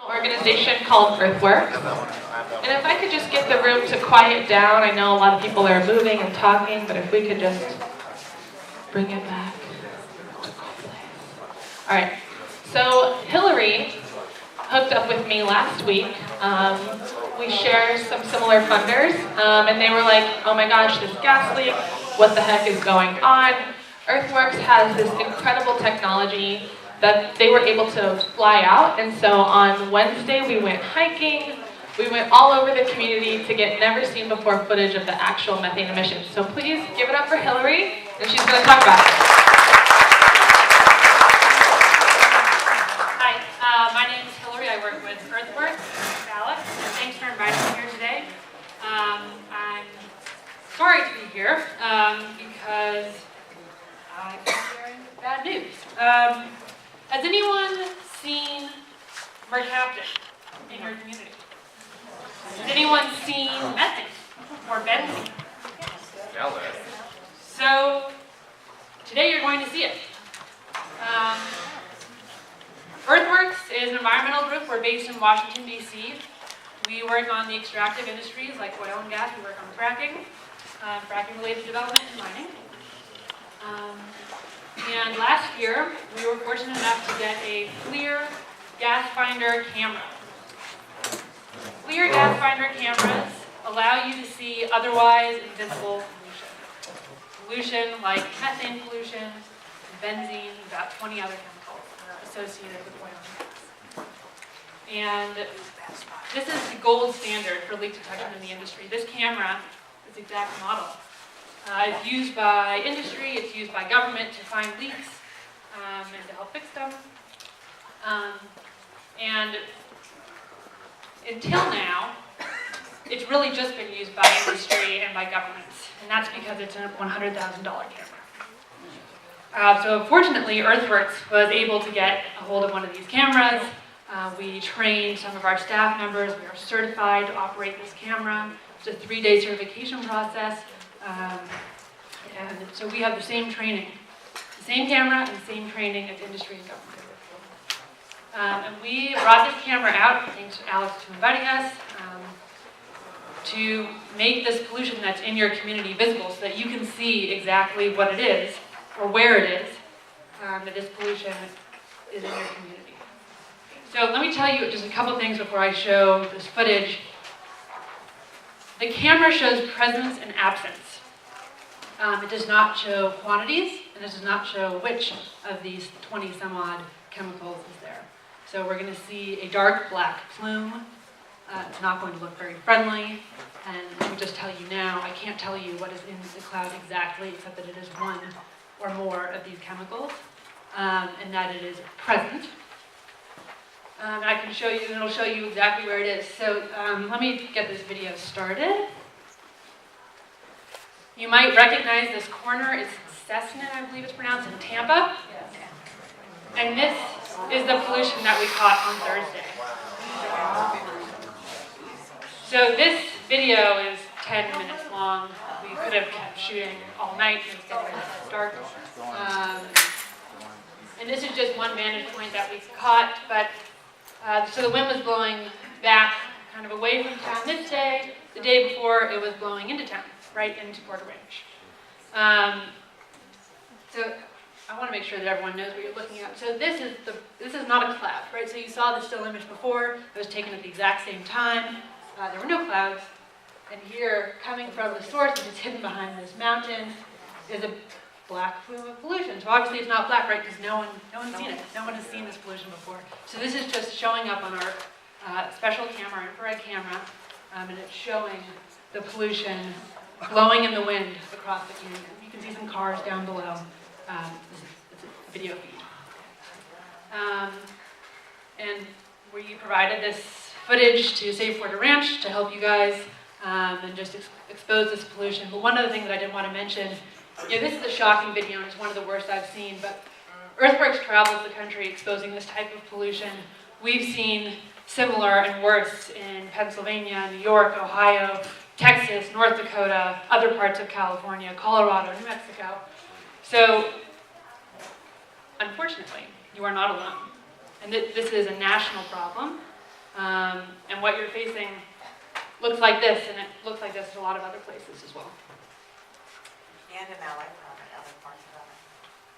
organization called Earthworks. And if I could just get the room to quiet down, I know a lot of people are moving and talking, but if we could just bring it back. All right, so Hillary hooked up with me last week. We share some similar funders, and they were like, oh my gosh, this gas leak, what the heck is going on? Earthworks has this incredible technology that they were able to fly out, and so on Wednesday we went hiking. We went all over the community to get never seen before footage of the actual methane emissions. So please give it up for Hillary, and she's going to talk about it. Hi, my name is Hillary. I work with Earthworks, Alex. Thanks for inviting me here today. I'm sorry to be here because I'm sharing bad news. Has anyone seen Mercaptan in your community? Has anyone seen methane or benzene? So today you're going to see it. Earthworks is an environmental group. We're based in Washington, D.C. We work on the extractive industries like oil and gas. We work on fracking, fracking-related development and mining. And last year, we were fortunate enough to get a Flir gas finder camera. Flir gas finder cameras allow you to see otherwise invisible pollution. Pollution like methane pollution, benzene, about 20 other chemicals associated with oil and gas. And this is the gold standard for leak detection in the industry. This camera, this exact model, it's used by industry, it's used by government to find leaks and to help fix them. And until now, it's really just been used by industry and by governments, and that's because it's a $100,000 camera. So fortunately, Earthworks was able to get a hold of one of these cameras. We trained some of our staff members. We are certified to operate this camera. It's a 3-day certification process. And so we have the same training, the same camera and the same training as industry and government. And we brought this camera out, thanks to Alex for inviting us, to make this pollution that's in your community visible so that you can see exactly what it is or where it is that this pollution is in your community. So let me tell you just a couple things before I show this footage. The camera shows presence and absence. It does not show quantities, and it does not show which of these 20 some odd chemicals is there. So we're going to see a dark black plume. It's not going to look very friendly, and let me just tell you now, I can't tell you what is in the cloud exactly, except that it is one or more of these chemicals, and that it is present. I can show you, and it'll show you exactly where it is. So let me get this video started. You might recognize this corner. It's Cessna, I believe it's pronounced, in Tampa. And this is the pollution that we caught on Thursday. So this video is 10 minutes long. We could have kept shooting all night. It was getting dark. And this is just one vantage point that we caught. But so the wind was blowing back kind of away from town this day. The day before, it was blowing into town, right into Porter Ranch. So I want to make sure that everyone knows what you're looking at. So this is not a cloud, right? So you saw the still image before. It was taken at the exact same time. There were no clouds. And here, coming from the source, which is hidden behind this mountain, is a black plume of pollution. So obviously it's not black, right? Because no one's seen it. No one has seen this pollution before. So this is just showing up on our special camera, infrared camera, and it's showing the pollution blowing in the wind across the canyon. You can see some cars down below. It's a video feed. And we provided this footage to Save Porter Ranch to help you guys and just expose this pollution. But one other thing that I did want to mention, this is a shocking video and it's one of the worst I've seen, but Earthworks travels the country exposing this type of pollution. We've seen similar and worse in Pennsylvania, New York, Ohio, Texas, North Dakota, other parts of California, Colorado, New Mexico. So, unfortunately, you are not alone. And this is a national problem. And what you're facing looks like this, and it looks like this in a lot of other places as well. And in LA, probably other parts of LA.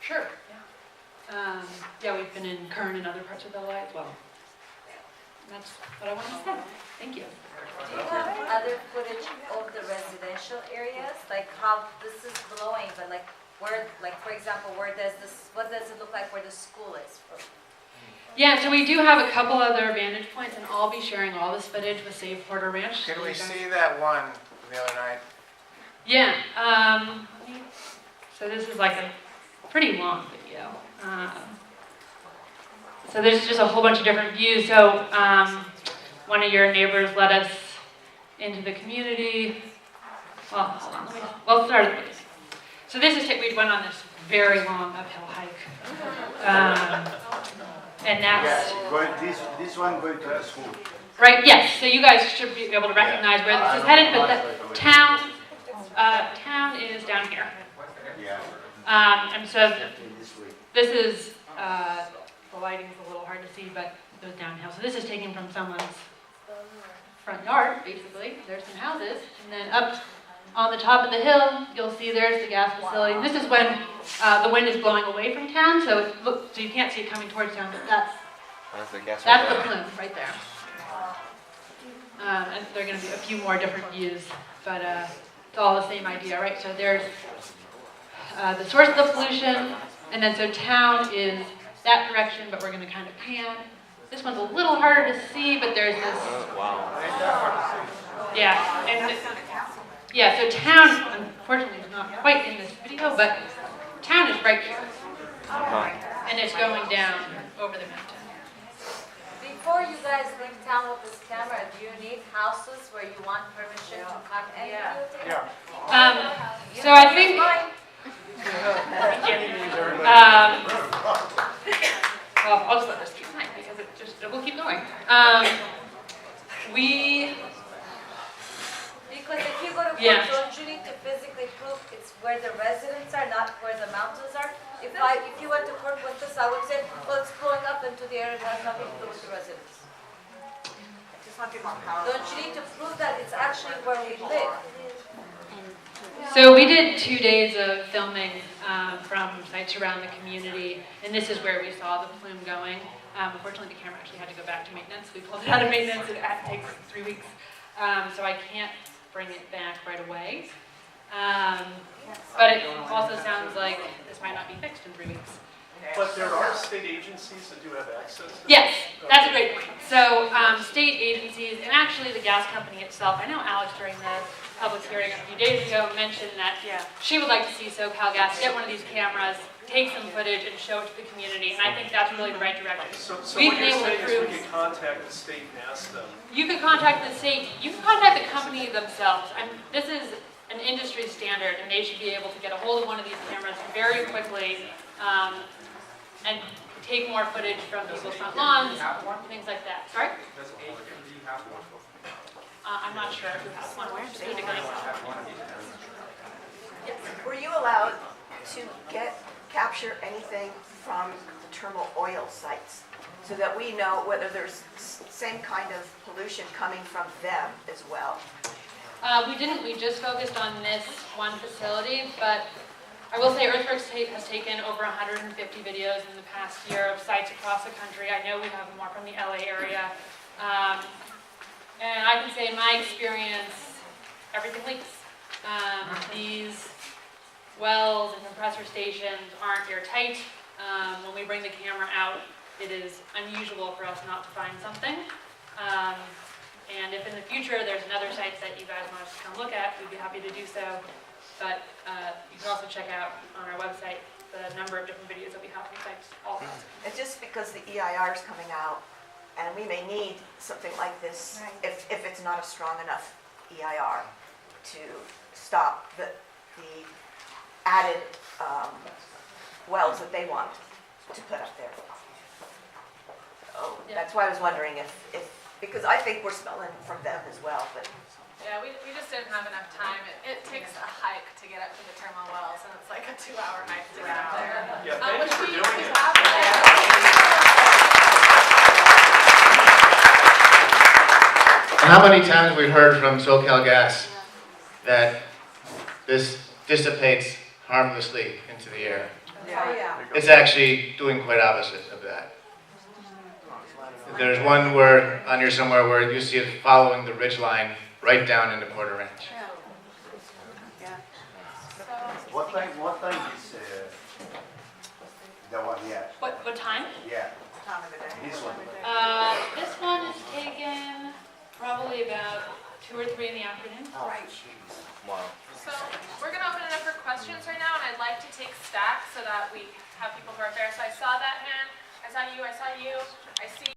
Sure, yeah. Yeah, we've been in Kern and other parts of LA as well. That's what I wanted to say. Thank you. Do you have other footage of the residential areas? Like how this is blowing, but like where, like for example, where does this, what does it look like where the school is? Yeah, so we do have a couple other vantage points, and I'll be sharing all this footage with Save Porter Ranch. Can we see that one the other night? Yeah. So this is like a pretty long video. So there's just a whole bunch of different views. So one of your neighbors let us into the community. Well, hold on, we'll start at the beginning. So this is, we went on this very long uphill hike. And that's... Yeah, this one going to the school. Right, yes, so you guys should be able to recognize where this is headed, but the town is down here. Yeah. And so this is, the lighting's a little hard to see, but it goes downhill. So this is taken from someone's front yard, basically. There's some houses, and then up on the top of the hill, you'll see there's the gas facility. And this is when the wind is blowing away from town, so so you can't see it coming towards town, but that's the plume right there. And there are going to be a few more different views, but it's all the same idea, right? So there's the source of the pollution, and then so town is that direction, but we're going to kind of pan. This one's a little harder to see, but there's this. Yeah, and yeah. So town, unfortunately, is not quite in this video, but town is right here, and it's going down over the mountain. Before you guys leave town with this camera, do you need houses where you want permission to come and do it? Yeah. So I think. Well, I'll just let this keep going because it will keep going. Because if you go to court, Yeah. don't you need to physically prove it's where the residents are, not where the mountains are? If you went to court with this, I would say, well, it's blowing up into the area that has nothing to do with the residents. Just want to be more powerful. Don't you need to prove that it's actually where we live? So we did 2 days of filming from sites around the community, and this is where we saw the plume going. Unfortunately, the camera actually had to go back to maintenance. We pulled it out of maintenance. It takes 3 weeks, so I can't bring it back right away. But it also sounds like this might not be fixed in 3 weeks. But there are state agencies that do have access to Yes, that's a great point. So state agencies, and actually the gas company itself, I know Alex during the public hearing a few days ago mentioned that she would like to see SoCal Gas get one of these cameras, take some footage and show it to the community, and I think that's really the right direction. So We've what been you're able to saying is prove, we can contact the state and ask them. you can contact the state, you can contact the company themselves. This is an industry standard, and they should be able to get a hold of one of these cameras very quickly and take more footage from people's front lawns, things like that. Sorry? I'm not sure who has one. Yes. Were you allowed to capture anything from the terminal oil sites so that we know whether there's same kind of pollution coming from them as well? We didn't. We just focused on this one facility, but I will say Earthworks has taken over 150 videos in the past year of sites across the country. I know we have more from the LA area. And I can say in my experience, everything leaks. These wells and compressor stations aren't airtight. When we bring the camera out, it is unusual for us not to find something. And if in the future there's another site that you guys want us to come look at, we'd be happy to do so. But you can also check out on our website the number of different videos that we have from sites all across. It's just because the EIR is coming out, and we may need something like this if it's not a strong enough EIR to stop the added wells that they want to put up there. Oh, that's why I was wondering if because I think we're smelling from them as well, but. Yeah, we just didn't have enough time. It takes a hike to get up to the terminal wells, and it's like a 2-hour hike to get up there. Yeah, thanks for doing it. Have. And how many times we've heard from SoCal Gas that this dissipates harmlessly into the air. Yeah. It's actually doing quite opposite of that. There's one where, on here somewhere, where you see it following the ridge line right down into Porter Ranch. What time is the one? Yeah. What time? Yeah. Time of the day. This one. This one is taken probably about 2 or 3 in the afternoon. Oh, So we're gonna open it up for questions right now, and I'd like to take stacks so that we have people who are fair. So I saw that hand, I saw you, I see